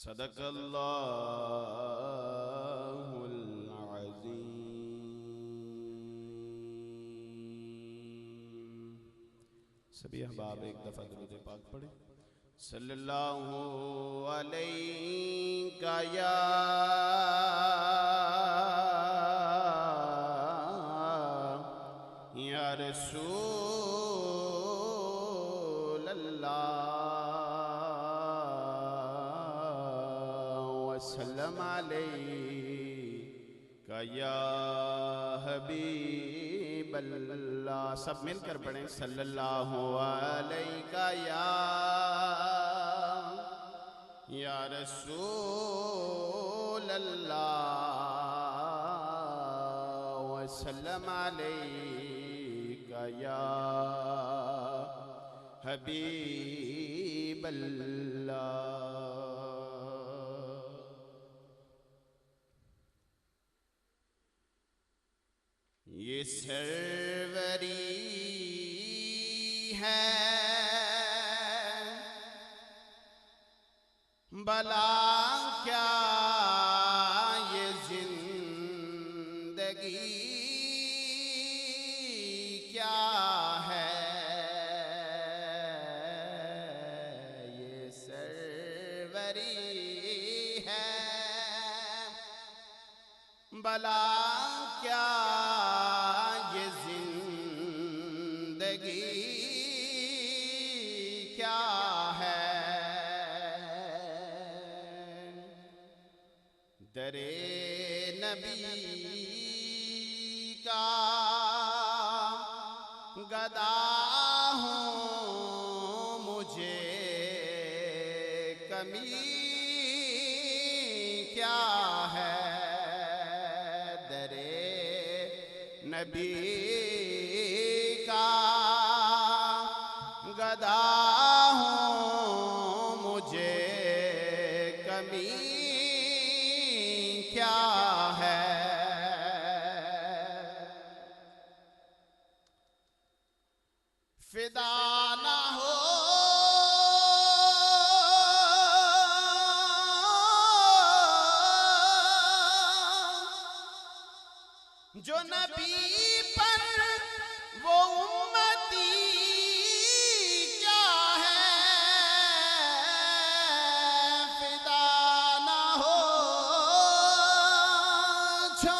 सदक़ल्लाहुल अज़ीम। सभी अहबाब एक दफ़ा दुरूद पाक पढ़े। सल्लल्लाहु अलैका या रसूल अल्लाह वसल्लम अलैका या हबीब अल्लाह। सब मिलकर पढ़ें सल्लल्लाहु अलैका या रसूल अल्लाह वसल्लम अलैका या हबीब अल्लाह। ये सरवरी है भला क्या ये जिंदगी क्या है, ये सरवरी है भला क्या ये जिंदगी क्या है। दरे नबी का गदा हूँ मुझे कमी क्या है। दरे नबी का गदा हूँ मुझे कमी क्या है। फिदा ना हो जो नबी पर वो उम्मती क्या है। फिदा ना हो जो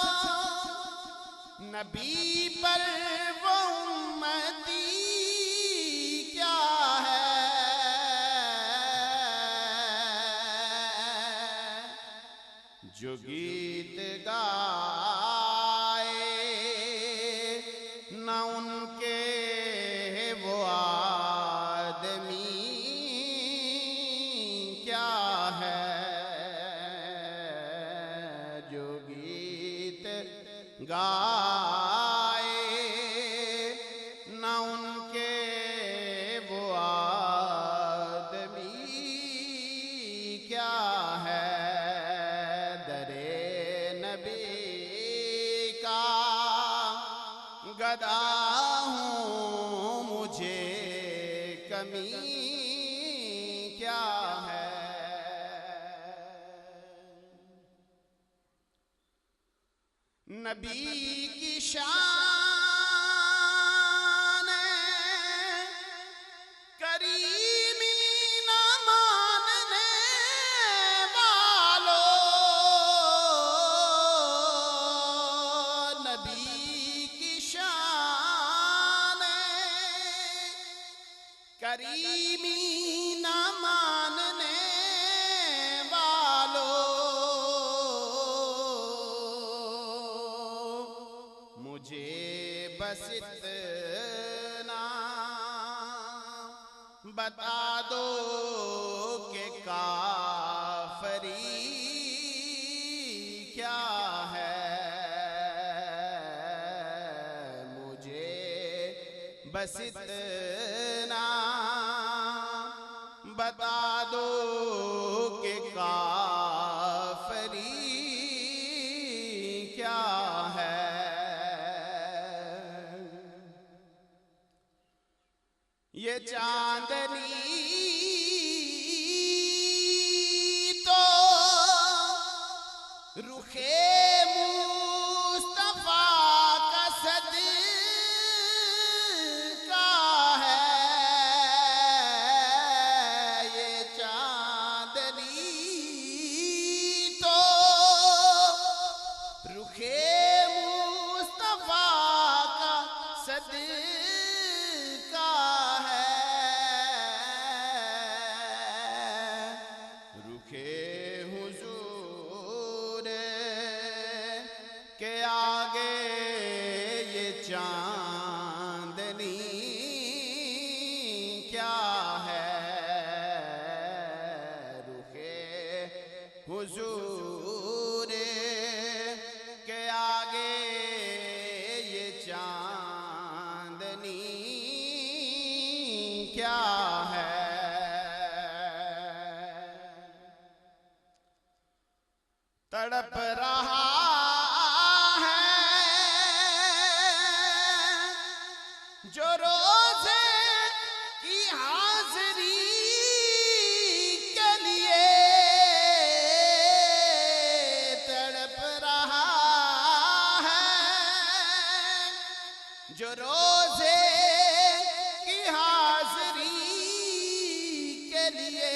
नबी पर वो उम्मती क्या है। जो गीत गाए न उनके वो आदमी क्या है। जो गीत गाए न उनके वो आदमी क्या है। दरे नबी का गदा हूँ मुझे कमी क्या है। नबी की शान करीमी न मानने वालों। नबी की शान करीमी न मानने वालों। मुझे बस इतना बता दो कि काफरी क्या है। मुझे बस इतना बता दो कि काफरी क्या है। ये चांदनी तो रुखे मुस्तफा का सदका है ये चांदनी तो, रुखे मुस्तफा का सदका है रुखे हुजूर के आगे ये चांदनी क्या है। रुखे हुजूर के आगे ये चांदनी क्या है। तड़प रहा है जो रोज़े की हाज़िरी के लिए, तड़प रहा है जो रोज़े की हाज़िरी के लिए।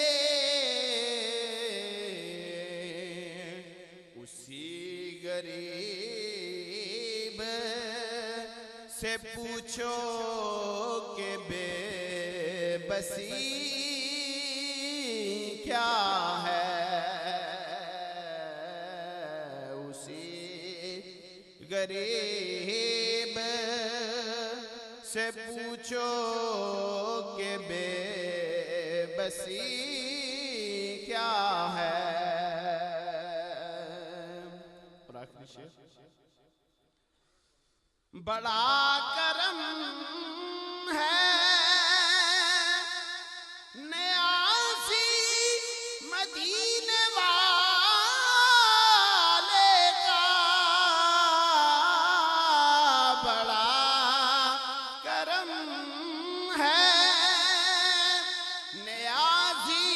उसी गरीब से पूछो कि बेबसी क्या है। उसी गरीब से पूछो कि बेबसी क्या है। बड़ा करम है नियाज़ी मदीने वाले का, बड़ा करम है नियाज़ी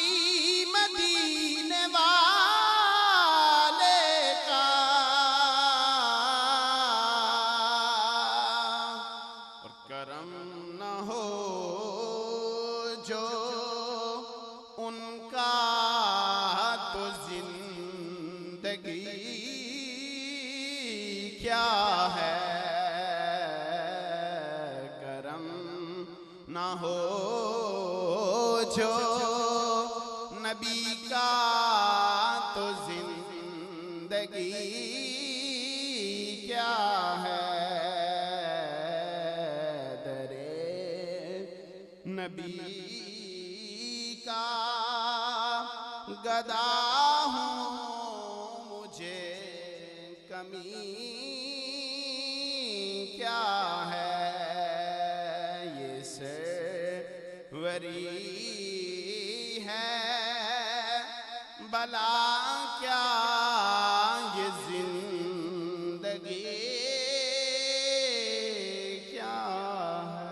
मदीने वाले का। और करम न हो जो उनका तो जिंदगी क्या है। करम न हो जो नबी का तो जिंदगी क्या है। दरे नबी का गदा हूँ मुझे कमी क्या है। ये सरवरी है भला क्या ये जिंदगी क्या है।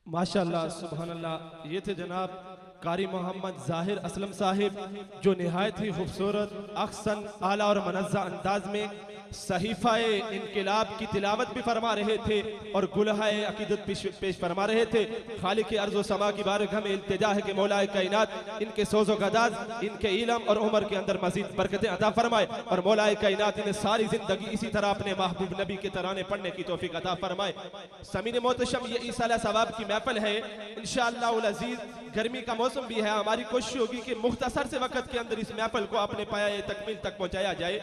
माशाअल्लाह सुभानअल्लाह। ये थे जनाब कारी मोहम्मद ज़ाहिर असलम साहिब जो निहायत ही खूबसूरत अक्सन आला और मनज़्ज़ा अंदाज में सहीफ़ाए इनक़िलाब की तिलावत भी फरमा रहे थे और गुलहाए अक़ीदत पेश फरमा रहे थे। खालिक़ अर्ज़ व समा की बारगाह में इल्तिजा है कि मौलाए कायनात इनके सोज़ो गदाज इनके इल्म और उम्र के अंदर मज़ीद बरकतें अता फरमाए और मौलाए कायनात इन्हें सारी ज़िंदगी इसी तरह अपने महबूब नबी के तराने पढ़ने की तौफ़ीक़ अता फरमाए। समीन मोहतशम ये ईसाला सवाब की महफ़िल है इंशाअल्लाह उल अज़ीज़। गर्मी का मौसम भी है, हमारी कोशिश होगी कि मुख्तसर से वक्त के अंदर इस महफिल को अपने पाया तकमील तक पहुंचाया जाए।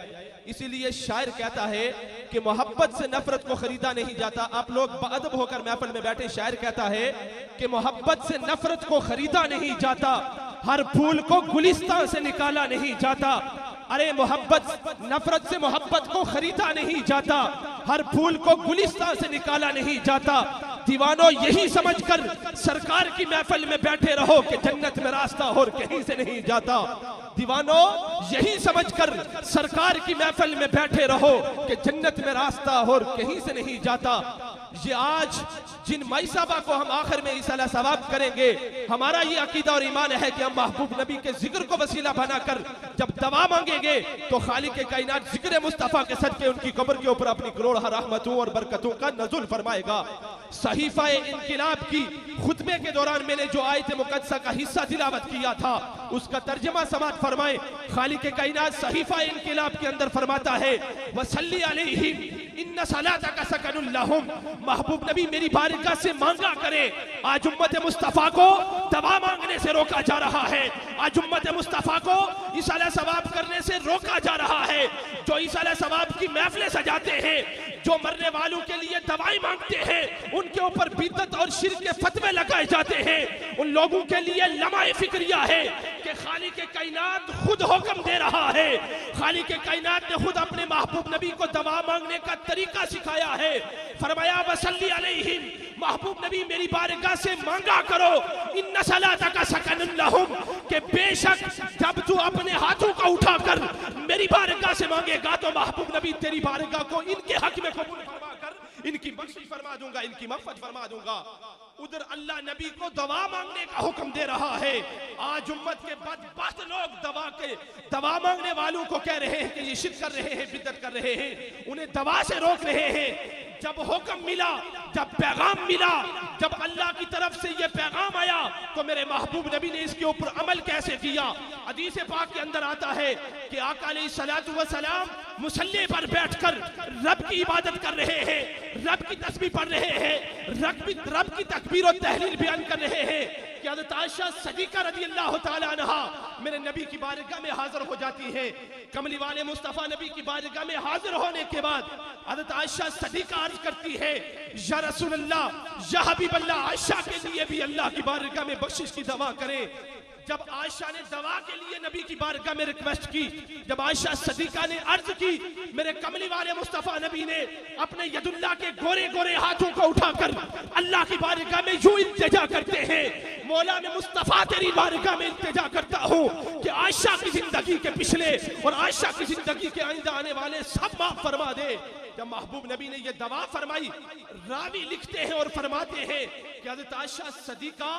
इसीलिए शायर कहता है कि मोहब्बत से नफरत को खरीदा नहीं जाता। आप लोग बाअदब होकर महफिल में बैठे। शायर कहता है कि मोहब्बत से नफरत को खरीदा नहीं जाता, हर फूल को गुलिस्तान से निकाला नहीं जाता। अरे मोहब्बत नफरत से मोहब्बत को खरीदा नहीं जाता, हर फूल को गुलिस्तान से निकाला नहीं जाता। दीवानों यही समझकर सरकार की महफिल में बैठे रहो कि जन्नत में रास्ता और कहीं से नहीं जाता। दीवानों यही समझकर सरकार की महफिल में बैठे रहो कि जन्नत में रास्ता और कहीं से नहीं जाता। ये आज जिन माई साहबा को हम आखिर में इसाला सवाब करेंगे, हमारा ये अकीदा और ईमान है कि हम महबूब नबी के जिक्र को वसीला बनाकर जब दवा मांगेंगे तो खालिक के कायनात जिक्र मुस्तफ़ा के सदके उनकी कब्र के ऊपर अपनी करोड़ रहमतों और बरकतों का नज़ुल फरमाएगा। सहीफा इनकिलाब की खुतबे के दौरान मैंने जो आयत मुक़द्दसा का हिस्सा तिलावत किया था उसका तर्जमा समात फरमाए। खालिक के कायनात सहीफा इनकिलाब के अंदर फरमाता है वसल्ली अलैहिम इन्ना सलातका सकनुल लहुम। महबूब नबी मेरी बारगाह से मांगा करे। आज उम्मत मुस्तफ़ा को दवा मांगने से रोका जा रहा है। आज उम्मत मुस्तफ़ा को इसाला सवाब करने से रोका जा रहा है। जो इसाला सवाब की महफिलें सजाते हैं, जो मरने वालों के लिए दवाई मांगते हैं, उनके ऊपर बिदअत और शिर्क के फतवे लगाए जाते हैं, उन लोगों के लिए लम्हा फिक्रिया है कि खालिक के कायनात खुद हुक्म दे रहा है। खालिक के कायनात ने खुद अपने महबूब नबी को दवा मांगने का तरीका सिखाया है। फरमाया वसल्ली अलैहिम, महबूब नबी मेरी बारगाह से मांगा करो इन्ना सलातका सकनुल लहुम, के बेशक जब तू अपने हाथों को उठाकर मेरी बारगाह से मांगेगा तो महबूब नबी तेरी बारगाह को इनके हक में कबूल फरमा कर इनकी बख्शिश फरमा दूंगा, इनकी मग़फ़िरत फरमा दूंगा। उधर अल्लाह नबी को दवा मांगने का हुक्म दे रहा है। आज उम्मत के बदबख्त लोग दवा मांगने वालों को कह रहे हैं कि ये शिर्क कर रहे हैं, बिदअत कर रहे हैं, उन्हें दवा से रोक रहे हैं। जब हुक्म मिला, जब पैगाम मिला, जब अल्लाह की तरफ से ये पैगाम आया तो मेरे महबूब नबी ने इसके ऊपर अमल कैसे किया। हदीस पाक के अंदर आता है कि आका अलैहिस्सलातु वस्सलाम मुसल्ले पर बैठकर रब की इबादत कर रहे हैं, रब की तस्बीह पढ़ रहे हैं, रब की तकबीर और तहलील बयान कर रहे हैं कि हज़रत आयशा सदीका रज़ियल्लाहु ताला अन्हा मेरे नबी की बारगाह में हाजिर हो जाती है। कमली वाले मुस्तफ़ा नबी की बारगाह में हाजिर होने के बाद हज़रत आयशा सदीका अर्ज करती है या रसूलल्लाह, या हबीबल्लाह, आयशा के लिए भी अल्लाह की बारगाह में बख्शिश की दवा करें। जब आयशा ने दवा के लिए नबी की बारगाह में रिक्वेस्ट की, जब आयशा सदीका ने अर्ज की, मेरे कमली वाले मुस्तफ़ा नबी ने अपने यदुल्लाह के गोरे गोरे हाथों को उठाकर अल्लाह की बारगाह में यूं इल्तिजा करते हैं, मौला में मुस्तफ़ा तेरी बारगाह में इल्तिजा करता हूँ कि आयशा की जिंदगी के पिछले और आयशा की जिंदगी के आइंदा आने वाले सब माफ फरमा दे। जब महबूब नबी ने ये दवा फरमाई, रावी लिखते हैं और फरमाते हैं कि हज़रत आयशा सदीका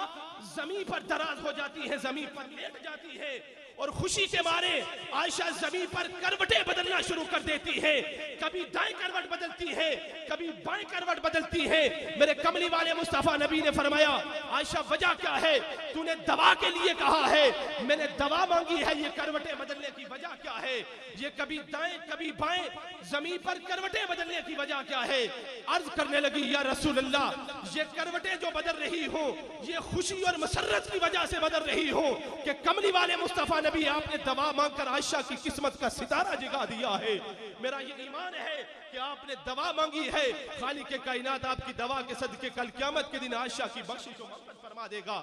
जमीन पर दराज हो जाती है, जमीन पर लेट जाती है और खुशी के मारे आयशा जमीन पर करवटें बदलना शुरू कर देती है। कभी दाएं करवट बदलती है, कभी बाएं करवट बदलती है। मेरे कमली वाले मुस्तफ़ा नबी ने फरमाया आयशा वजह क्या है, तूने दवा के लिए कहा है, मैंने दवा मांगी है, ये करवटें बदलने की वजह क्या है? ये कभी दाएं कभी बाएं जमीन पर करवटें बदलने की वजह क्या है? अर्ज करने लगी या रसूल अल्लाह, ये करवटें जो बदल रही हो ये खुशी और मसरत की वजह से बदल रही हो कि कमली वाले मुस्तफ़ा नबी आपने दवा मांगकर आयशा की किस्मत का सितारा जगा दिया है। मेरा ये ईमान है कि आपने दवा मांगी है, खालिक के कायनात आपकी दवा के सदके कल क़यामत के दिन आयशा की बख्शिश को मग़फ़िरत फरमा देगा।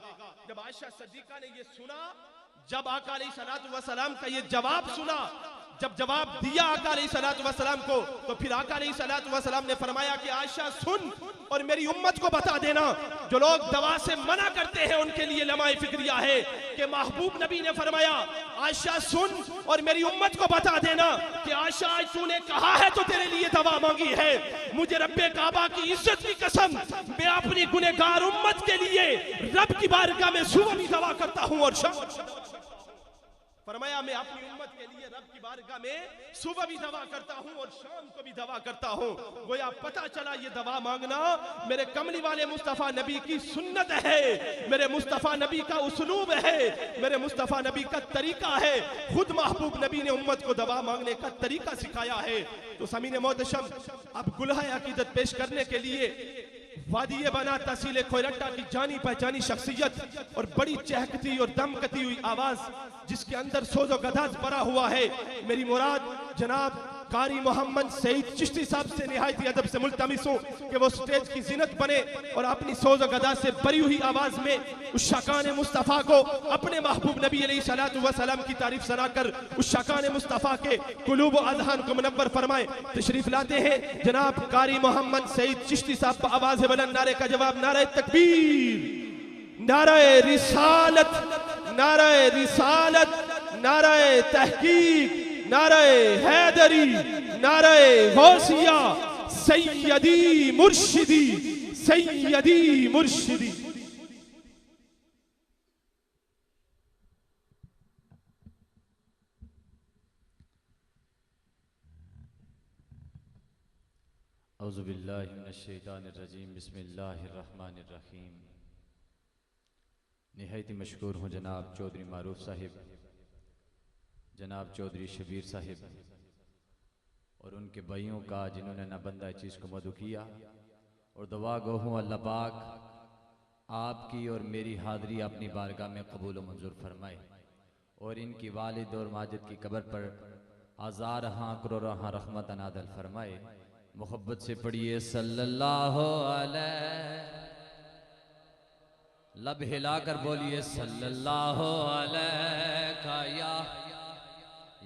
जब आयशा सदीका ने ये सुना, जब आका अलैहिस्सलातु वस्सलाम का ये जवाब सुना, जब जवाब दिया आका अलैहिस्सलातु वस्सलाम को, तो फिर आका अलैहिस्सलातु वस्सलाम ने फरमाया कि आयशा सुन और मेरी उम्मत को बता देना, जो लोग दवा से मना करते हैं उनके लिए लम्हा फिक्रिया है कि महबूब नबी ने फरमाया आयशा सुन और मेरी उम्मत को बता देना कि आयशा आज तूने कहा है तो तेरे लिए दवा मांगी है। मुझे रब्बे काबा की इज्जत की कसम, मैं अपनी गुनहगार उम्मत के लिए रब की बारगाह में सुबह भी दवा करता हूँ और शाम। फरमाया मैं अपनी उम्मत के लिए रब की बारगाह में सुबह भी दवा करता हूँ और शाम को भी दवा करता हूँ। गोया पता चला ये दवा मांगना मेरे कमली वाले मुस्तफ़ा नबी की सुन्नत है, मेरे मुस्तफ़ा नबी का उसलूब है, मेरे मुस्तफ़ा नबी का तरीका है। खुद महबूब नबी ने उम्मत को दवा मांगने का तरीका सिखाया है। तो समीन मोहतरम, अब गुलहा अकीदत पेश करने के लिए वादी बना तहसील कोयलट्टा की जानी पहचानी शख्सियत और बड़ी चहकती और दमकती हुई आवाज जिसके अंदर सोजो गदाज भरा हुआ है, मेरी मुराद जनाब कारी मोहम्मद सईद चिश्ती साहब से निहायती अदब से मुल्तमिस हूँ कि वो स्टेज की जिनत बने और अपनी सोजो गदा से भरी हुई आवाज में उस शाकान मुस्तफ़ा को अपने महबूब नबी अलैहिस्सलातु वस्सलाम की तारीफ सुनाकर उस शाकान मुस्तफ़ा के कुलूब व अज़हान को मुनव्वर फरमाए। तशरीफ लाते हैं जनाब कारी मोहम्मद सईद चिश्ती साहब। आवाज़ बुलंद, नारे का जवाब नारे तकबीर, नारे रिसालत, नारे रिसालत, नारे तहकीक, नारे हैदरी, नारे गौसिया, सैयदी मुर्शिदी, सैयदी मुर्शिदी। औज़ुबिल्लाहि मिनश्शैतानिर्रजीम, बिस्मिल्लाहिर्रहमानिर्रहीम। निहायत मशकूर हूँ जनाब चौधरी मारूफ साहिब, जनाब चौधरी शबीर साहिब और उनके भाइयों का जिन्होंने ना बंदा चीज़ को मदु किया। और दुआ गो हूँ अल्लाह पाक आपकी और मेरी हाज़री अपनी बारगाह में कबूल व मंजूर फरमाए और इनकी वालिद और माजिद की कब्र पर आज़ार हाँ करोड़ हाँ रहमत अनादल फरमाए। मोहब्बत से पढ़िए सल्लल्लाहु अलैहि, लब हिलाकर बोलिए सल्लल्लाहु अलैका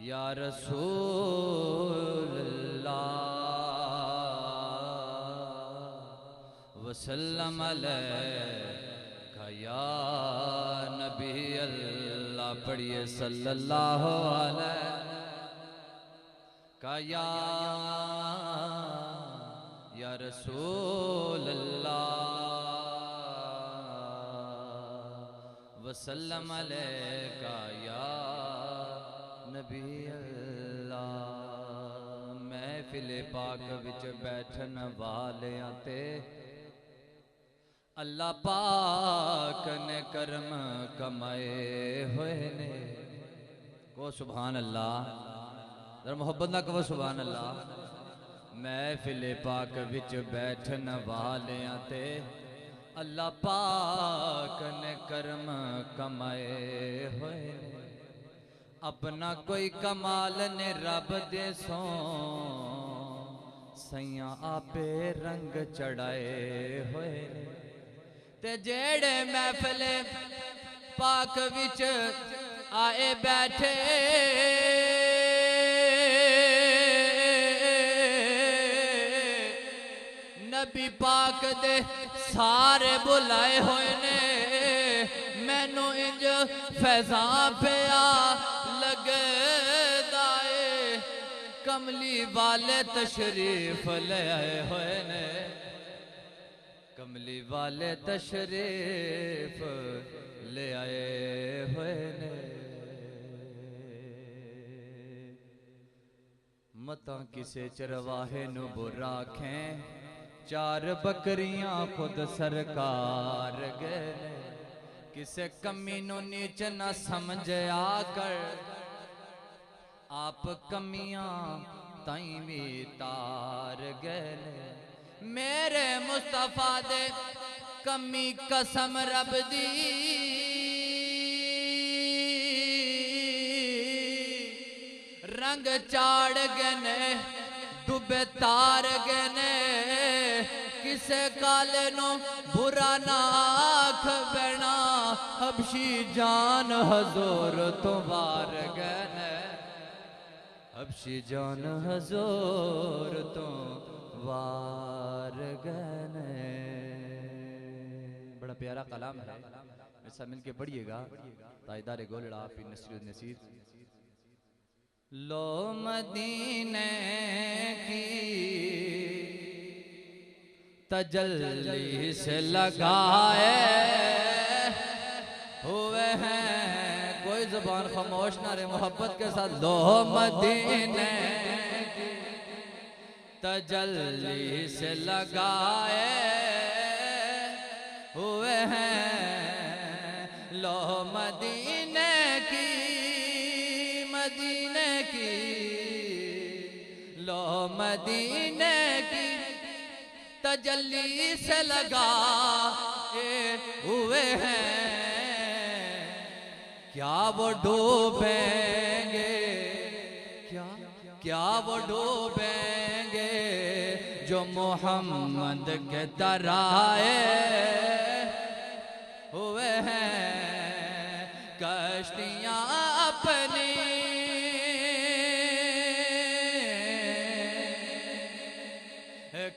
या रसूल अल्लाह वसल्लम अलैका या नबी अल्लाह। पढ़िए सल्लल्लाहु अलैका या रसूल अल्लाह वसल्लम अलैका या नबी अल्लाह। महफिल पाक विच बैठन वाले ते अल्लाह पाक ने करम कमाए हुए ने। को सुभान अल्लाह, जरा मोहब्बत ना कहो सुभान अल्लाह। महफिल पाक विच बैठन वाले ते अल्लाह पाक ने करम कमाए हुए। अपना कोई कमाल ने रब दे सो सैया आपे रंग चढ़ाए हुए। ते जेड़े महफिल पाक विच आए बैठे नबी पाक दे सारे बुलाए हुए ने। मैनू इंज फैज़ां पिया लगदा ए कमली वाले तशरीफ ले आए हुए ने। कमली वाले तशरीफ ले आए हुए ने। मतां किसे चरवाहे नू बुरा आखें, चार बकरियां खुद सरकार गए। किसे कमी नू नीच न समझ आकर आप कमियां ताई भी तार गए। मेरे मुस्तफा दे कमी कसम रब दी रंग चाड़ गने डुबे तार गने। किसे काले नो बुरा ना आख बैना हबशी जान हजूर तो वार गने। हबशी जान हजूर तो वार गने। बड़ा प्यारा कलाम है, ऐसा मिलके पढ़िएगा। ताइदार गोलड़ा पी नसीर नसीर। लो मदीने की तजल्ली से लगाए हुए हैं। कोई जुबान खामोश ना रहे मोहब्बत के साथ। लो मदीने की तजल्ली से लगाए हुए हैं। लो मदीने की, मदीने की, लो मदीने की तजल्ली से लगाए हुए हैं। क्या वो डूबेंगे, क्या वो डूबेंगे जो मोहम्मद के तराए हुए हैं। कश्तियाँ अपनी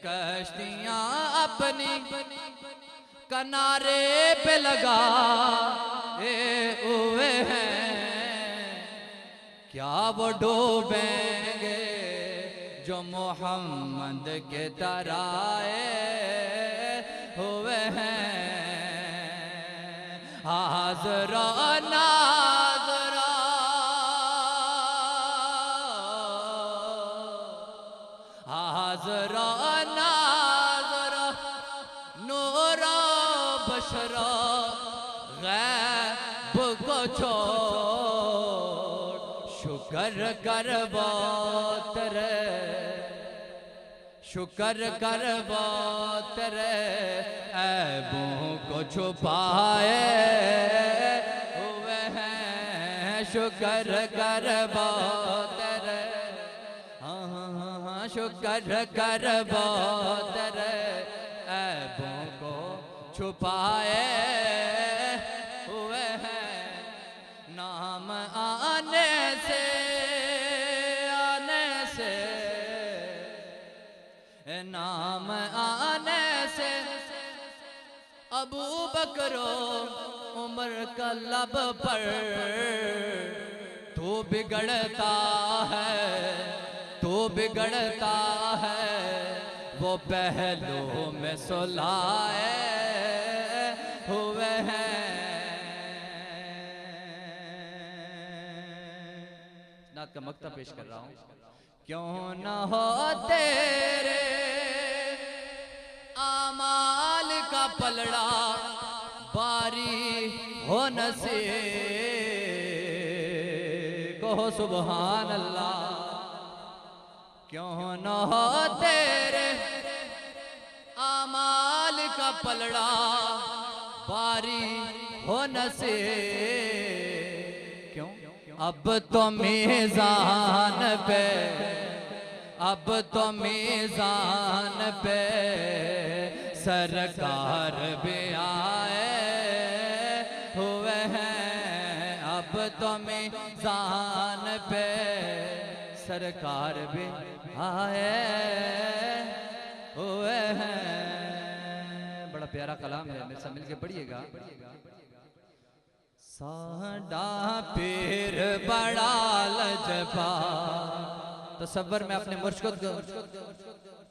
कश्तियाँ अपनी किनारे पे लगाए हुए हैं। क्या वो डूबेंगे जो मोहम्मद के तराए हुए हैं। हाज़रा नाज़रा हाज़रा नाज़रा नूरा बशरा गैब को छोड़ शुक्र कर तेरे शुक्र कर तेरे ऐबों को छुपाए हुए हैं। शुक्र कर तेरे हाँ शुक्र कर तेरे ऐबों को छुपाए हुए हैं। नाम आने से नाम आने से अबू बकरो उमर का लब पर तू बिगड़ता है वो पहलू में सुलाए हुए हैं। नात का मक्ता पेश कर रहा हूँ। क्यों न हो तेरे आमाल का पलड़ा बारी हो नसीब कहो सुबहान अल्लाह। क्यों न हो तेरे आमाल का पलड़ा बारी हो नसीब। क्यों अब तो मीज़ान पे सरकार भी आए हुए हैं। अब तो मीज़ान पे सरकार भी आए हुए हैं। बड़ा प्यारा कलाम है, मेरे साथ मिलके पढ़िएगा। साडा पीर बड़ा लजपा तसव्वुर में अपने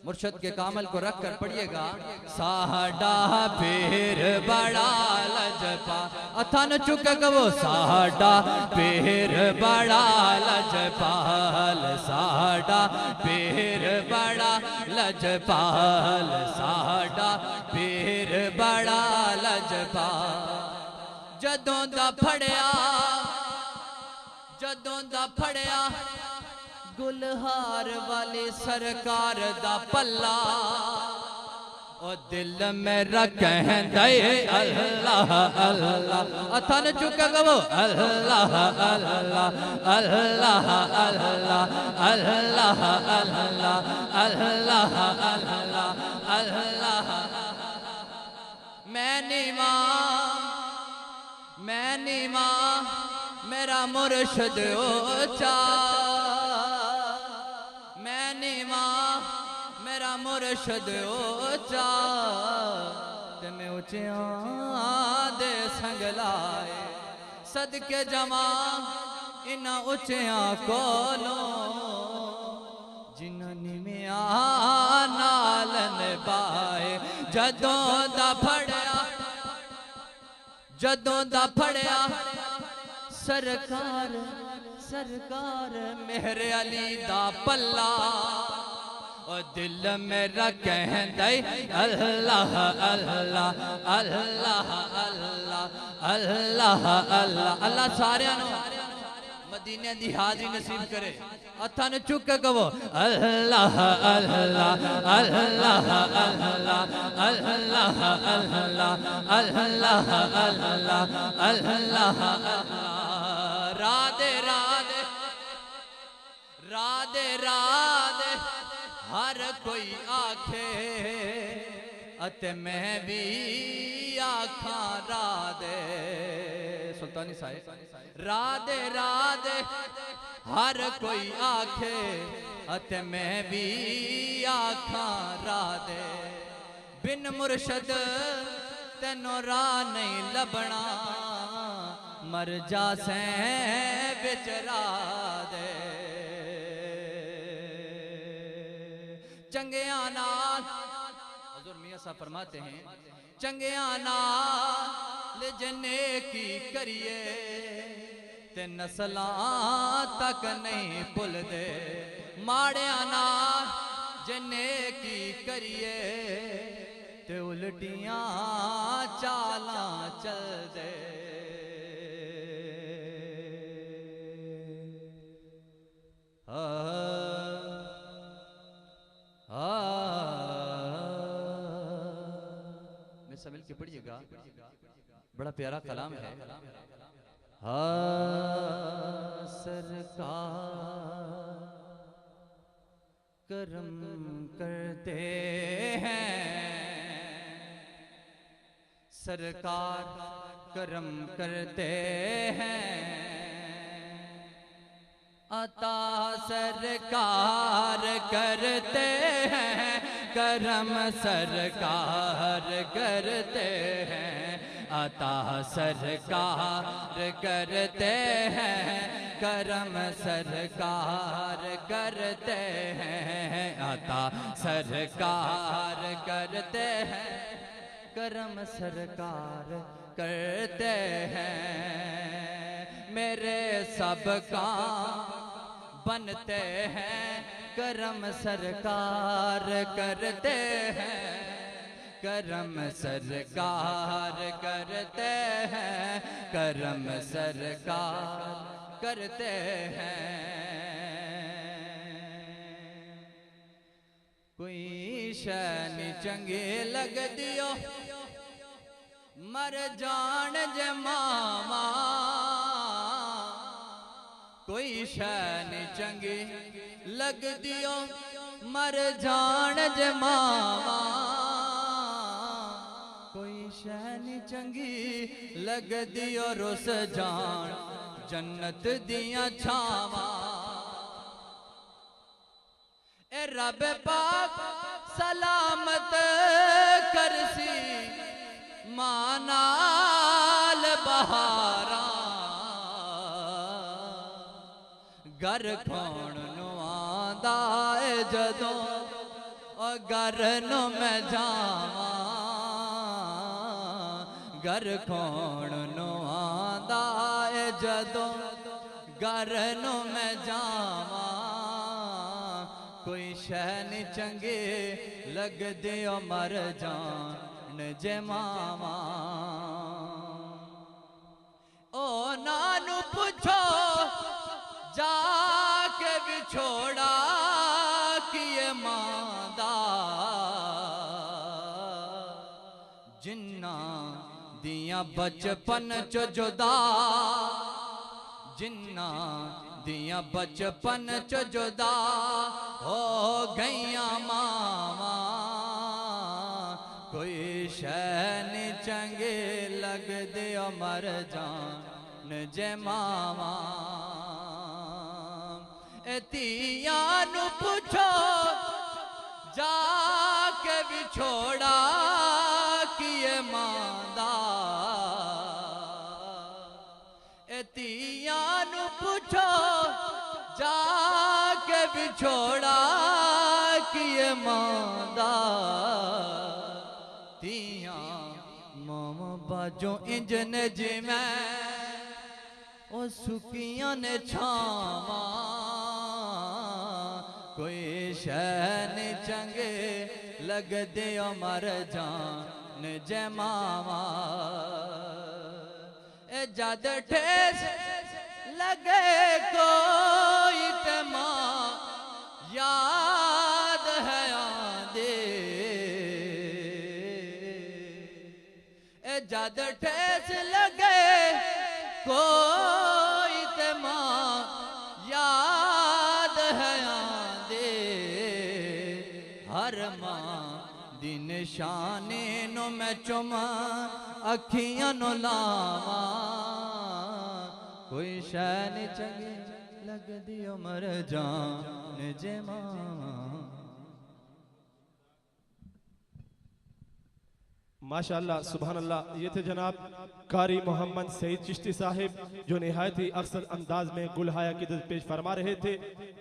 मुर्शद के कामल को रख कर पढ़िएगा। साडा पीर बड़ा लजपा अथन चुक गवो साडा पीर बड़ा लजपाल साडा पीर बड़ा लजपाल साडा पीर बड़ा लजपाल। जदों दा फड़िया गुलहार वाली सरकार दा पल्ला ओ दिल में रखेंदे अल्लाह अल्लाह अथन चुक गवो अल्लाह अल्लाह अल्लाह अल्लाह अल्लाह अल्लाह अल्लाह अल्लाह अल्लाह। मैं नीमा मेरा मुर्शिद ऊंचा मेरा मुर्शिद ऊंचा ते मैं ऊंचिया दे संग लाए सदके जमा इना ऊंचिया कोलों जिन्होंने में नालन पाए। जदों दा फड़िया सरकार मेरे अली दा पल्ला और दिल में रखेंदे अल्लाह अल्लाह अल्लाह अल्लाह अल्लाह अल्लाह अल्लाह सारियां नु मदीने दी हाज़री नसीब करे। अथन चुक गवो अल्लाह अल्लाह अल्लाह अल्लाह अल्लाह अल्लाह अल्लाह अल्लाह अल्लाह राधे राधे राधे राधे हर कोई आखे अते मैं भी आखा राधे। सुल्तानी साहिब राधे राधे हर कोई आखे अते मैं भी आखा राधे। बिन मुर्शद तेनों राह नहीं लबना मर जा सैं बिच राधे। चंगिया नाल हजूर मियां साहब फरमाते हैं चंगिया नाल जने की करिए ते नस्लां तक नहीं भुलदे माड़िया नाल जने की करिए ते उल्टियां चालां चलदे मेरे से मिल के पढ़िएगा बड़ा प्यारा कलाम है। सरकार करम करते हैं सरकार करम करते हैं अता सरकार करते हैं करम सरकार करते हैं अता सरकार करते हैं करम सरकार करते हैं अता सरकार करते हैं करम सरकार करते हैं मेरे सब काम बनते हैं करम सरकार करते हैं करम सरकार करते हैं करम सरकार करते हैं कोई शैन चंगे लग दियो मर जान जे मामा कोई शैन चंगी लग दियो मर जान जे मामा कोई शैन चंगी लग दियो रुस जान जन्नत दिया छावा ए रब पाक सलामत करसी मानाल बहारा घर खोण नु आंदा है जदों और घर नु मैं जावा घर खोण नु आंदा है जदों घर नु मैं जावा कोई शैन चंगे लग दे मर जान जे मामा ओ नानू पूछो जाके बिछोड़ा किए मांदा जिन्ना दिया बचपन च जुदा जिन्ना दिया बचपन च जुदा हो गईया मामा कोई शैन चंगे लग दे मर जान जे मामा तिया नु पूछो जाके बिछोड़ा किए मांदा तिया नु पूछो जाके बिछोड़ा किए मांदा तिया मामा बाजो इंजन जिमें ओ सुकियां ने छावा कोई शैन चंगे लग दे मर जान जे मावा ए जद ठेस लगे कोई ते मां याद है आंदे ए जद ठेस लगे कोई ते मां याद है आंदे हर मां दी निशाने नो मैं चुमा अखियां नो लावा कोई शैन चंगी लग दी मर जान जे मां माशाअल्लाह सुभान अल्लाह। ये थे जनाब कारी मोहम्मद सईद चिश्ती साहिब जो निहायत ही अक्सर अंदाज में गुलहाया की दर पेश फरमा रहे थे।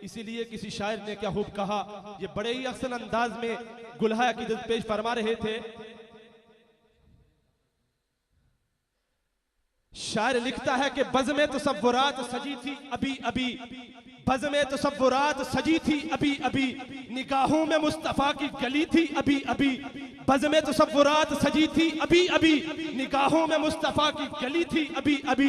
इसीलिए किसी शायर ने क्या खूब कहा, ये बड़े ही अक्सर अंदाज में गुलहाया की दर पेश फरमा रहे थे। शायर लिखता है कि बज़ में तसव्वुरात सजी थी अभी अभी, बज़ में तसव्वुरात सजी थी अभी अभी, निगाहों में मुस्तफ़ा की गली थी अभी अभी। बज़ में तसव्वुरात सजी थी अभी अभी, निगाहों में मुस्तफ़ा की गली थी अभी अभी।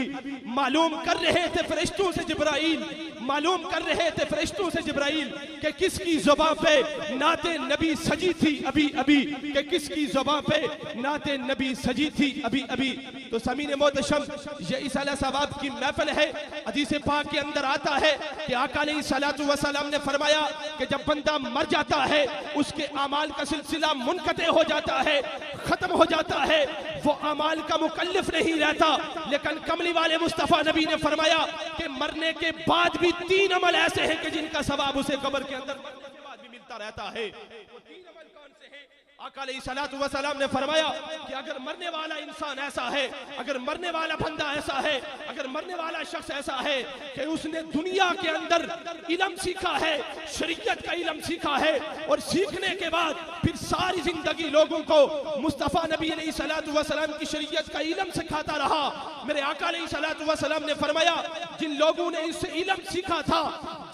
मालूम कर रहे थे फरिश्तों से जिब्राइल, मालूम कर रहे थे फरिश्तों से जिब्राइल कि किसकी ज़ुबान पे नाते नबी सजी थी अभी अभी, कि किसकी ज़ुबान पे नाते नबी सजी थी अभी अभी। तो समीन मोहतरम, ये ईसा अलैहिस्सलाम की महफिल है। हदीस पाक के अंदर आता है कि आका अलैहिस्सलातु वस्सलाम ने फरमाया कि जब बंदा मर जाता है उसके अमाल का सिलसिला मुनक़ते हो जाता है, खत्म हो जाता है, वो अमाल का मुकल्लिफ नहीं रहता। लेकिन कमली वाले मुस्तफ़ा नबी ने फरमाया कि मरने के बाद भी 3 अमल ऐसे हैं कि जिनका सवाब उसे कब्र के अंदर मरने के बाद भी मिलता रहता है। वो 3 अमल कौन से हैं? आका अलैहिस्सलातु वस्सलाम ने फरमाया कि अगर मरने वाला इंसान ऐसा है, अगर मरने वाला बंदा ऐसा है, अगर मरने वाला शख्स ऐसा है कि उसने दुनिया के अंदर इल्म सीखा है, शरीयत का इल्म सीखा है, और सीखने के बाद फिर सारी जिंदगी लोगों को मुस्तफ़ा नबी अलैहिस्सलातु वस्सलाम की शरीयत का इल्म सिखाता रहा। मेरे आका अलैहिस्सलातु वस्सलाम ने फरमाया जिन लोगों ने इससे इल्म सीखा था,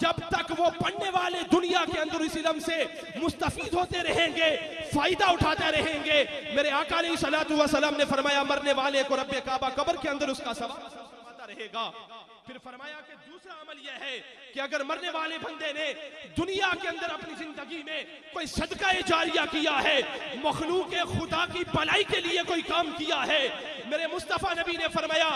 जब तक वो पढ़ने वाले दुनिया के अंदर इस इल्म से मुस्तफीद होते रहेंगे, फायदा उठाते रहेंगे, मेरे आका अलैहिस्सलातु वस्सलाम ने फरमाया मरने वाले को रब्बे काबा कब्र के अंदर उसका सवाब रहेगा। फिर फरमाया कि दूसरा अमल यह है कि अगर मरने वाले बंदे ने दुनिया के अंदर अपनी जिंदगी में कोई सदका जारिया किया है, मखलूक खुदा की भलाई के लिए कोई काम किया है, मेरे मुस्तफ़ा नबी ने फरमाया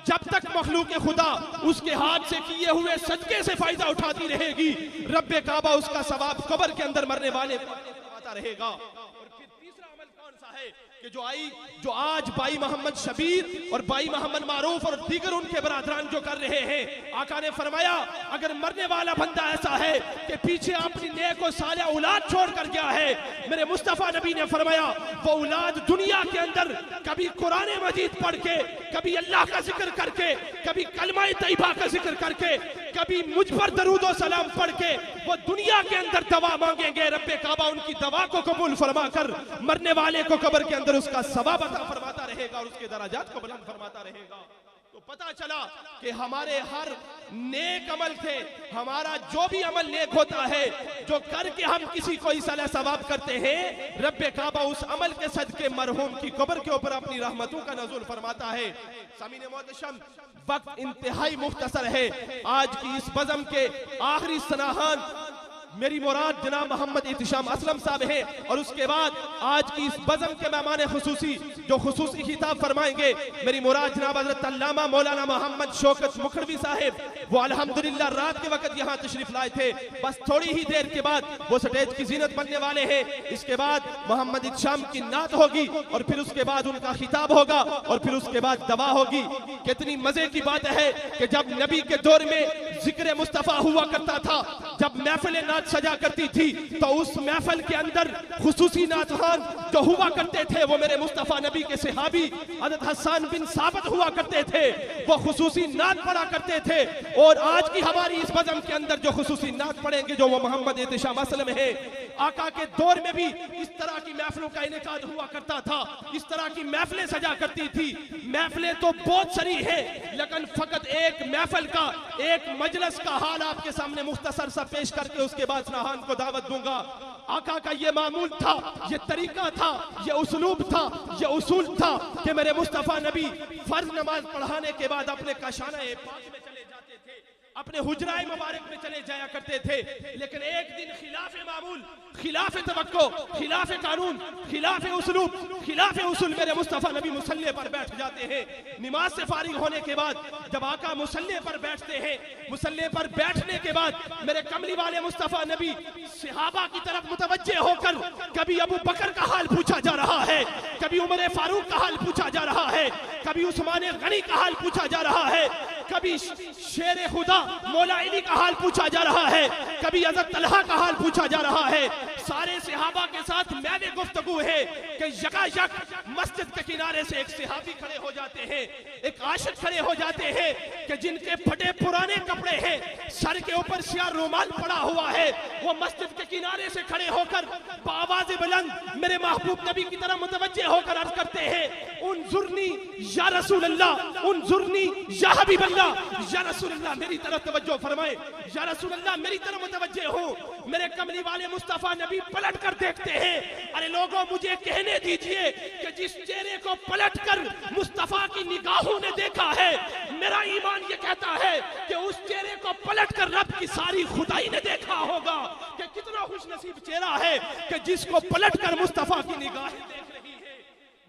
जब तक मखलूक खुदा उसके हाथ से किए हुए सदके से फायदा उठाती रहेगी, रब्बे काबा उसका सवाब कब्र के अंदर मरने वाले आता रहेगा। और फिर तीसरा अमल कौन सा है कि जो आज भाई मोहम्मद शबीर और भाई मोहम्मद मारूफ और दीगर उनके बरादरान जो कर रहे हैं, आका ने फरमाया अगर मरने वाला बंदा ऐसा है कि पीछे अपनी नेक और सालिह औलाद छोड़ कर गया है, मेरे मुस्तफ़ा नबी ने फरमाया वो औलाद दुनिया के अंदर कभी कुरान मजीद पढ़ के, कभी अल्लाह का जिक्र करके, कभी कलमा तैयबा का जिक्र करके, कभी मुझ पर दरूद और सलाम पढ़ के वो दुनिया के अंदर दवा मांगेंगे, रब्बे काबा उनकी दवा को कबूल फरमा कर मरने वाले को कब्र के अंदर उसका सवाब अता फरमाता रहेगा और उसके दराजात को बुलंद फरमाता रहेगा। तो पता चला कि हमारे हर नेक अमल थे, हमारा जो भी अमल नेक होता है जो करके हम किसी को इसाला सवाब करते हैं, रब्बे काबा उस अमल के सदके मरहूम की कब्र के ऊपर अपनी रहमतों का नज़ुल फरमाता है। सामीने मोहतरम, वक्त इंतहाई मुख्तसर है। आज की इस बज़म के आखिरी सनाहान मेरी मुराद जनाब मोहम्मद इत्तिशाम असलम साहब हैं, और उसके बाद आज की इस बज़म के मेहमान खुसूसी जो खुसूसी खिताब फरमाएंगे, मेरी मुराद जनाब हज़रत अल्लामा मौलाना मोहम्मद शौकत मुखरवी साहिब, वो अल्हम्दुलिल्लाह रात के वक्त यहाँ तशरीफ लाए थे, बस थोड़ी ही देर के बाद वो स्टेज की जीनत बनने वाले हैं। इसके बाद मोहम्मद इत्तिशाम की नात होगी और फिर उसके बाद उनका खिताब होगा और फिर उसके बाद दवा होगी। कितनी मजे की बात है कि जब नबी के दौर में जिक्र मुस्तफ़ा हुआ करता था, जब महफिलें नात सजा करती थी, तो उस महफिल के अंदर खुसूसी नातखान जो हुआ करते थे वो मेरे मुस्तफ़ा नबी के सहाबी हज़रत हसन बिन साबित हुआ करते थे, वो खुसूसी नात पढ़ा करते थे। और आज की हमारी इस बज़म के अंदर जो खुसूसी नात पढ़ेंगे जो वो मोहम्मद इत्तिशाम असलम है, आका के दौर में भी इस तरह की महफिलों का इनेकाद हुआ करता था, इस तरह की महफिलें सजा करती थी। महफिलें तो बहुत सारी है, लेकिन फकत एक महफिल का, एक मजलिस का हाल आपके सामने मुख्तसर सा पेश करके उसके बाद सनाहान को दावत दूंगा। आका का ये मामूल था, ये तरीका था, ये उस्लूब था, ये उसूल था कि मेरे मुस्तफ़ा नबी फर्ज नमाज पढ़ाने के बाद अपने काशाना पाक में चले जाते थे, अपने हुजराए मुबारक में चले जाया करते थे। लेकिन एक दिन खिलाफ मामूल, खिलाफ तवक्को, खिलाफ कानून, खिलाफ उस्लूब, खिलाफ उसूल मेरे मुस्तफ़ा नबी मुसल्ले पर बैठ जाते हैं। नमाज से फारिग होने के बाद जब आका मुसल्ले पर बैठते हैं, मुसल्ले पर बैठने के बाद मेरे कमली वाले मुस्तफ़ा नबी सहाबा की तरफ मुतवज्जे होकर कभी अबू बकर का हाल पूछा जा रहा है, कभी उमर फारूक का हाल पूछा जा रहा है, कभी उस्मान गनी का हाल पूछा जा रहा है, कभी शेर खुदा मौला अली का हाल पूछा जा रहा है, कभी हज़रत तलहा का हाल पूछा जा रहा है। सारे सहाबा के साथ मैदे गुफ्तगू है कि यकायक मस्जिद के किनारे से एक सहाबी खड़े हो जाते हैं, एक आशिक खड़े हो जाते हैं कि जिनके फटे पुराने कपड़े हैं, सर के ऊपर सियाह रुमाल पड़ा हुआ है। वो मस्जिद के किनारे से खड़े होकर बावाज़ बुलंद मेरे महबूब नबी की तरफ मुतवज्जे होकर अर्ज करते हैं, उन्जुरनी या रसूल अल्लाह, उन्जुरनी या हबीब अल्लाह, या रसूल अल्लाह मेरी तरफ तवज्जो फरमाए, या रसूल अल्लाह मेरी तरफ मुतवज्जे हो। मेरे कमली वाले मुस्तफा नबी पलट कर देखते हैं, अरे लोगों मुझे कहने दीजिए कि जिस चेहरे को पलट कर मुस्तफा की निगाहों ने देखा है, मेरा ईमान ये कहता है कि उस चेहरे को पलट कर रब की सारी खुदाई ने देखा होगा कि कितना खुशनसीब चेहरा है कि जिसको पलट कर मुस्तफा की निगाहें देख रही है।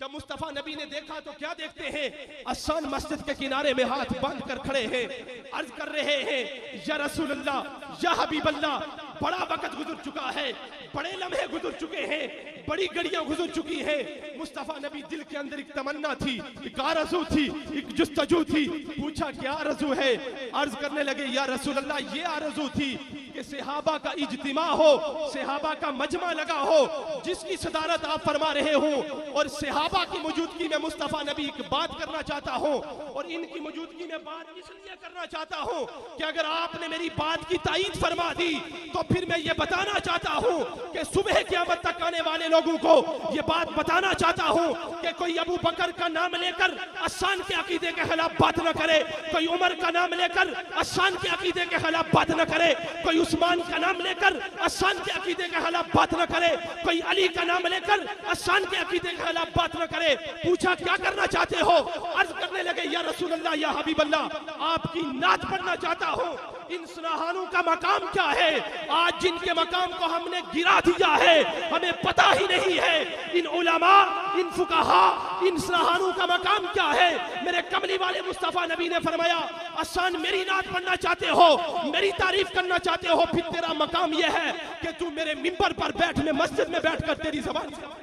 जब मुस्तफा नबी ने देखा तो क्या देखते हैं, असान मस्जिद के किनारे में हाथ बांध कर खड़े हैं, अर्ज कर रहे हैं, या रसूल अल्लाह, या हबीब अल्लाह, बड़ा वक्त गुजर चुका है, बड़े लम्हे गुजर चुके हैं, बड़ी घड़ियां गुजर चुकी हैं। मुस्तफा नबी दिल के अंदर एक तमन्ना थी, एक आरज़ू थी, एक जुस्तजू थी। पूछा क्या आरज़ू है? अर्ज करने लगे, या रसूल अल्लाह ये आरज़ू थी कि सहाबा का इज्तिमा हो, सहाबा का मजमा लगा हो, जिसकी सदारत आप फरमा रहे हो, और सहाबा की मौजूदगी में मुस्तफा नबी एक बात करना चाहता हूं, और इनकी मौजूदगी में बात इसलिए करना चाहता हूं कि अगर आपने मेरी बात की तायीद फरमा दी तो फिर मैं ये बताना चाहता हूं कि सुबह क़यामत तक आने वाले लोगों को ये बात बताना चाहता हूं कि कोई अबू बकर का नाम लेकर असान के अकीदे के खिलाफ बात न करे, कोई उमर का नाम लेकर असान के अकीदे के खिलाफ बात न करे, कोई उस्मान का नाम लेकर असान के अकीदे के खिलाफ बात न करे, कोई अली का नाम लेकर असान के अकीदे के खिलाफ बात न करे। पूछा क्या करना चाहते हो? अर्ज करने लगे, या रसूल अल्लाह, या हबीब अल्लाह, आपकी नात पढ़ना चाहता हूं। इन सुनहानों का मकाम क्या है? आज जिनके मकाम को हमने गिरा दिया है हमें पता ही नहीं है। इन उलमा, इन फुकाहा, इन सुनहानों का मकाम क्या है? मेरे कमली वाले मुस्तफा नबी ने फरमाया, आसान मेरी नात पढ़ना चाहते हो, मेरी तारीफ करना चाहते हो, फिर तेरा मकाम यह है कि तू मेरे मिंबर पर बैठ, मैं मस्जिद में बैठकर तेरी ज़बान से।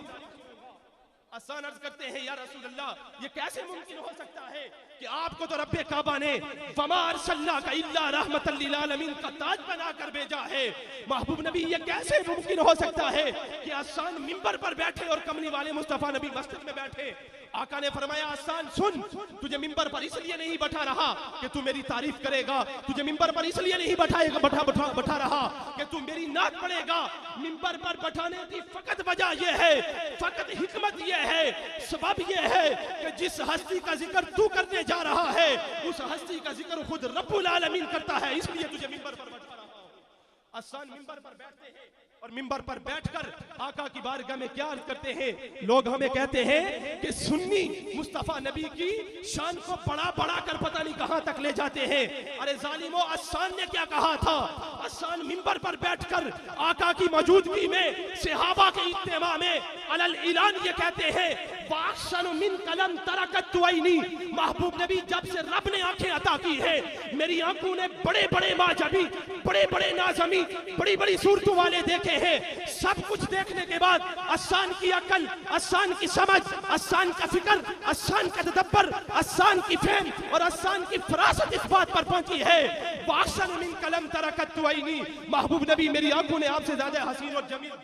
आसान अर्ज करते हैं, या रसूल अल्लाह ये कैसे मुमकिन हो सकता है कि आपको तो रब्बे काबा ने वमा अरसलनाका इल्ला रहमतल लिल आलमीन का ताज बनाकर भेजा है। महबूब नबी ये कैसे मुमकिन हो सकता है कि आसान मिंबर पर बैठे और कमली वाले मुस्तफा नबी मस्जिद में बैठे? आका ने फरमाया, आसान सुन, तुझे मिंबर पर इसलिए नहीं बैठा रहा कि तू मेरी तारीफ करेगा, तुझे मिंबर पर इसलिए नहीं बैठा रहा कि तू मेरी नात पढ़ेगा। मिंबर पर बैठाने की फकत वजह यह है, फकत हिकमत यह है, सबब यह है कि जिस हस्ती का जिक्र तू करने जा रहा है उस हस्ती का जिक्र खुद रब्बुल आलमीन करता है, इसलिए तुझे मिंबर पर बैठा रहा हूं। आसान मिंबर पर बैठते हैं और मिंबर पर बैठकर आका की बारगाह में क्या अर्ज करते हैं? लोग हमें कहते हैं कि सुन्नी मुस्तफा नबी की शान को बड़ा बड़ा कर पता नहीं कहां तक ले जाते हैं। अरे जालिमो, आसान ने क्या कहा था? आसान मिंबर पर बैठकर आका की मौजूदगी में सहाबा के इज्तिमा में अलल इलान ये कहते हैं, वाक्शनु मिन कलम तरकत तुईनी, महबूब नबी जब से रब ने आंखें अता की है, मेरी आंखों ने बड़े बड़े माजमी, बड़े बड़े नाज़मी, बड़ी बड़ी सूरतों वाले देखे हैं। सब कुछ देखने के बाद आसान की अकल, आसान की समझ, आसान का फिक्र, आसान का तदब्बर, आसान की फहम और आसान की फरासत इस बात पर पहुंची है, वाक्शनु मिन कलम तरकत तुईनी, महबूब नबी मेरी आंखों ने आपसे ज्यादा हसीन और जमील।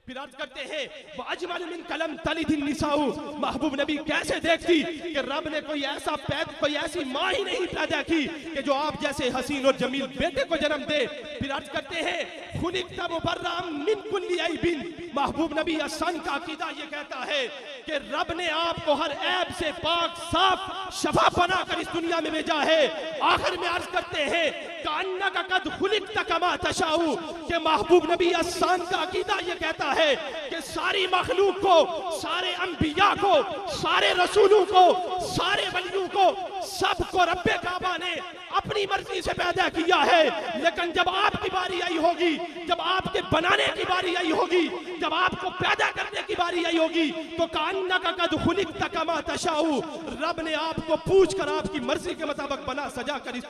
फिर अर्ज करते हैं, वाजमल मिन कलम तलिदिन निसाउ, महबूब नबी कैसे देखती कि रब ने कोई ऐसी माँ ही नहीं पैदा की कि जो आप जैसे हसीन और जमील बेटे को जन्म दे। फिर अर्ज करते हैं, खुलिक़्ता मुबर्रअम मिन कुल्ली ऐबिन, महबूब नबी असन का अकीदा ये कहता है कि रब ने आपको हर ऐब से पाक साफ शफा बनाकर इस दुनिया में भेजा है। आखिर में अर्ज करते हैं, कान्नका कद खुलिक़्ता कमा तशाउ, कि महबूब नबी असन का अकीदा ये कहता है कि सारी मखलूक को, सारे अंबिया को, सारे रसूलों को, सारे वलियों को, सबको रब्बे काबा ने अपनी मर्जी से पैदा किया है। लेकिन जब आपकी बारी आई होगी, जब आपके बनाने की बारी आई होगी, जब आपको पैदा करने की बारी आई होगी, तो कान्नका कद खुलिक़्ता कमा तशाउ, रब ने आपको पूछ कर आपकी मर्जी के मुताबिक बना सजा कर इस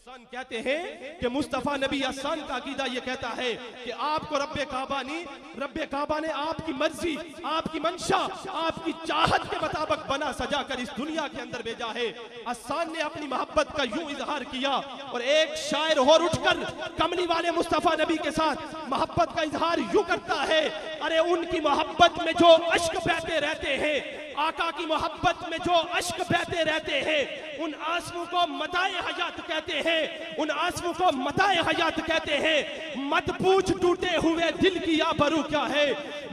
आसान कहते हैं कि मुस्तफ़ा नबी आसान का अकीदा ये कहता है कि आपको रब्बे काबा ने आपकी मर्जी, आपकी मंशा, आपकी चाहत के मुताबिक बना सजा कर इस दुनिया के अंदर भेजा है। आसान ने अपनी मोहब्बत का यूं इजहार किया और एक शायर और उठकर कमली वाले मुस्तफ़ा नबी के साथ मोहब्बत का इजहार यूं करता है, अरे उनकी मोहब्बत में जो अश्क बहते रहते हैं, आका की मोहब्बत में जो अश्क बहते रहते हैं, उन आंसुओं को मताए हयात कहते हैं, उन आंसुओं को मताए हयात कहते हैं। मत पूछ टूटे हुए दिल की आबरू क्या है,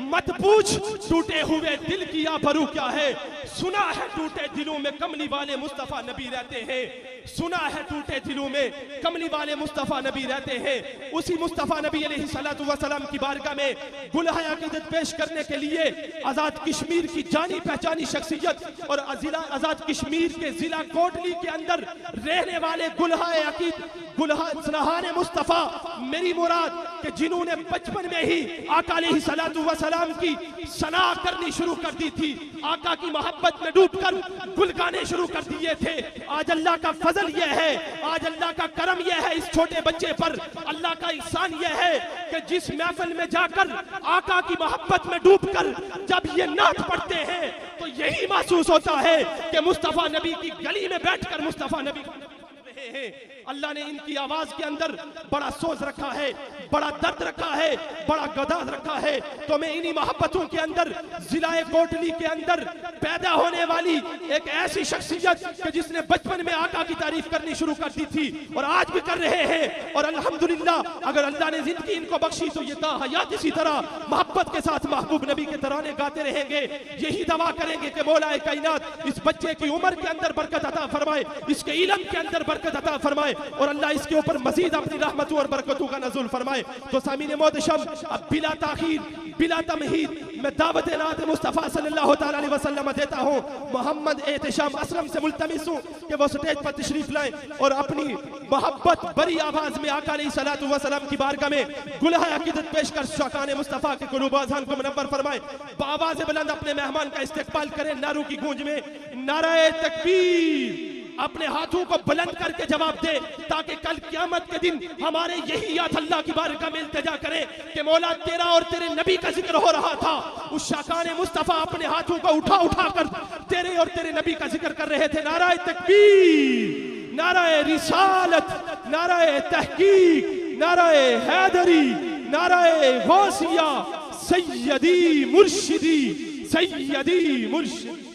मत पूछ टूटे हुए दिल की आबरू क्या है। सुना है टूटे दिलों में कमली वाले मुस्तफ़ा नबी रहते हैं, सुना है टूटे दिलों में कमली वाले मुस्तफ़ा नबी रहते हैं। उसी मुस्तफ़ा नबी अलैहिस्सलातु वस्सलाम की बारगाह में गुलहाए अक़ीदत पेश करने के लिए आज़ाद कश्मीर की जानी पहचानी शख्सियत और आज़ाद कश्मीर के जिला कोटली के अंदर रहने वाले गुलहाने मुस्तफ़ा मेरी मुराद के जिन्होंने बचपन में ही आका अलैहिस्सलातु वस्सलाम की सना करनी शुरू कर दी थी, आका की मोहब्बत में डूबकर गुल गाने शुरू कर दिए थे। आज अल्लाह का फजल यह है, आज अल्लाह का करम यह है इस छोटे बच्चे पर, अल्लाह का एहसान यह है कि जिस महफिल में जाकर आका की मोहब्बत में डूबकर जब ये नात पढ़ते हैं तो यही महसूस होता है कि मुस्तफ़ा नबी की गली में बैठकर मुस्तफ़ा नबी हैं। अल्लाह ने इनकी आवाज के अंदर बड़ा सोच रखा है, बड़ा दर्द रखा है, बड़ा गदाज रखा है। तो मैं इन्हीं मोहब्बतों के अंदर जिलाए कोटली के अंदर पैदा होने वाली एक ऐसी शख्सियत कि जिसने बचपन में आका की तारीफ करनी शुरू कर दी थी और आज भी कर रहे हैं, और अल्हम्दुलिल्लाह अगर अल्लाह ने जिंदगी इनको बख्शी तो ये ताहयात इसी तरह मोहब्बत के साथ महबूब नबी के तराने गाते रहेंगे। यही दवा करेंगे कि मौलाए कायनात इस बच्चे की उम्र के अंदर बरकत अता फरमाए, इसके इल्म के अंदर बरकत अता फरमाए और अल्लाह इसके ऊपर मजीद अपनी रहमतों और बरकतों का नज़ुल फरमाए। तो सामीने मोहतरम, अब बिला ताखीर बिला तमहीद मैं दावत नात मुस्तफ़ा सल्लल्लाहु तआला अलैहि वसल्लम देता हूँ। मोहम्मद एहतिशाम असलम से मुल्तमिस हूँ कि वो स्टेज पर तशरीफ लाएं और अपनी मोहब्बत बड़ी आवाज में आका अलैहिस्सलातु वस्सलाम की बारगाह में गुलहाए अक़ीदत पेश कर शाकान मुस्तफ़ा के कुलूब आज़ान को मुनव्वर फरमाए। बावाज़ बुलंद अपने मेहमान का इस्तकबाल करें नारों की गूंज में। नाराए तकबीर, अपने हाथों को बुलंद करके जवाब दे ताकि कल क़यामत के दिन हमारे यही याद अल्लाह की बारगाह में इल्तिजा करें कि मौला तेरा और तेरे नबी का जिक्र हो रहा था, उस शाकान मुस्तफ़ा अपने हाथों को उठा कर तेरे और तेरे नबी का जिक्र कर रहे थे। नाराए तकबीर, नाराए रिसालत, नाराए तहकीक, नाराए हैदरी, नाराए गौसिया, सैयदी मुर्शिदी, सैयदी मुर्शिद।